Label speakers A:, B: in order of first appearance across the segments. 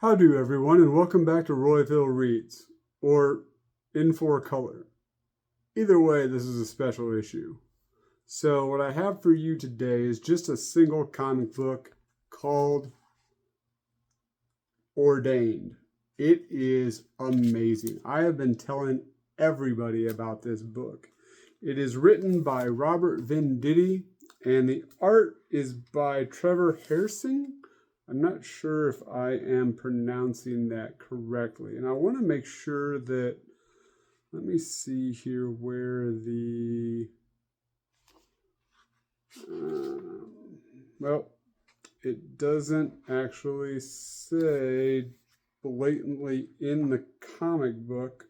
A: Howdy everyone, and welcome back to Royville Reads, or In 4-Color. Either way, this is a special issue. So what I have for you today is just a single comic book called Ordained. It is amazing. I have been telling everybody about this book. It is written by Robert Venditti, and the art is by Trevor Hairsing. I'm not sure if I am pronouncing that correctly. And I want to make sure that, let me see here where the, well, it doesn't actually say blatantly in the comic book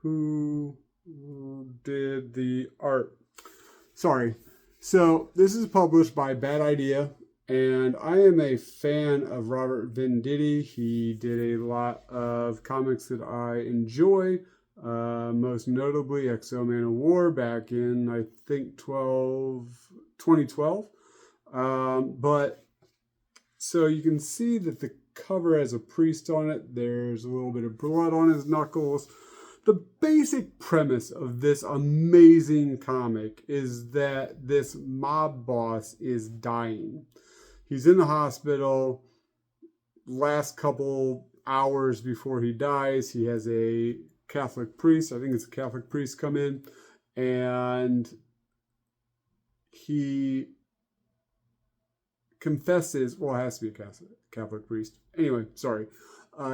A: who did the art. Sorry. So this is published by Bad Idea, and I am a fan of Robert Venditti. He did a lot of comics that I enjoy, most notably X-O Man-O-War back in, I think, 2012. But so you can see that the cover has a priest on it. There's a little bit of blood on his knuckles. The basic premise of this amazing comic is that this mob boss is dying. He's in the hospital. Last couple hours before he dies, he has a Catholic priest, I think it's a Catholic priest, come in, and he confesses, well, it has to be a Catholic priest. Anyway, sorry.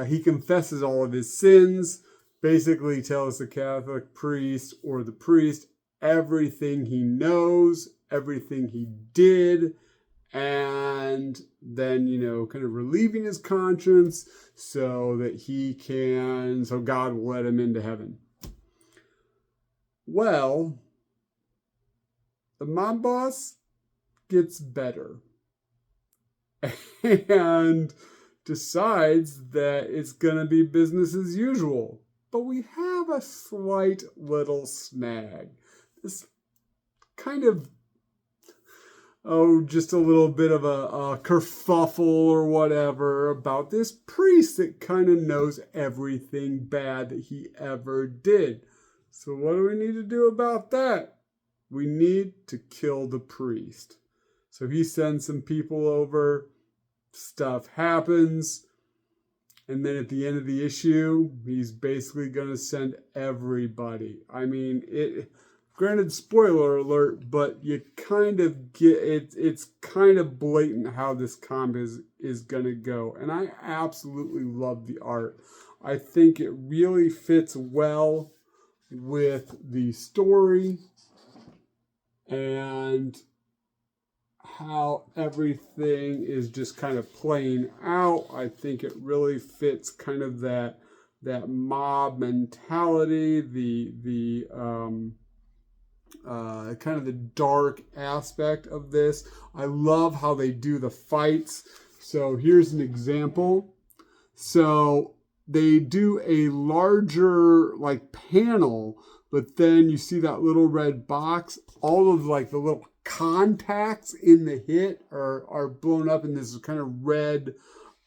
A: He confesses all of his sins. Basically tells the Catholic priest or the priest everything he knows, everything he did, and then, kind of relieving his conscience so that so God will let him into heaven. Well, the mob boss gets better and decides that it's going to be business as usual. But we have a slight little snag. This kind of, just a little bit of a kerfuffle or whatever about this priest that kind of knows everything bad that he ever did. So what do we need to do about that? We need to kill the priest. So he sends some people over. Stuff happens. And then at the end of the issue, he's basically going to send everybody. I mean, granted, spoiler alert, but you kind of get it. It's kind of blatant how this comic is going to go. And I absolutely love the art. I think it really fits well with the story and how everything is just kind of playing out. I think it really fits kind of that mob mentality, the kind of the dark aspect of this. I love how they do the fights. So here's an example. So they do a larger panel, but then you see that little red box. All of the little contacts in the hit are blown up in this kind of red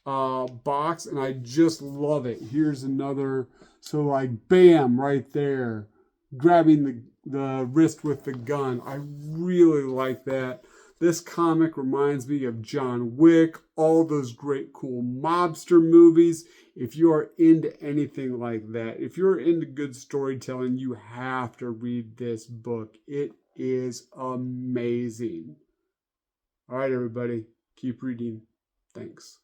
A: box, and I just love it. Here's another. So bam, right there, grabbing the wrist with the gun. I really like that. This comic reminds me of John Wick, all those great cool mobster movies. If you are into anything like that, if you're into good storytelling, you have to read this book. It is amazing. All right, everybody, keep reading. Thanks.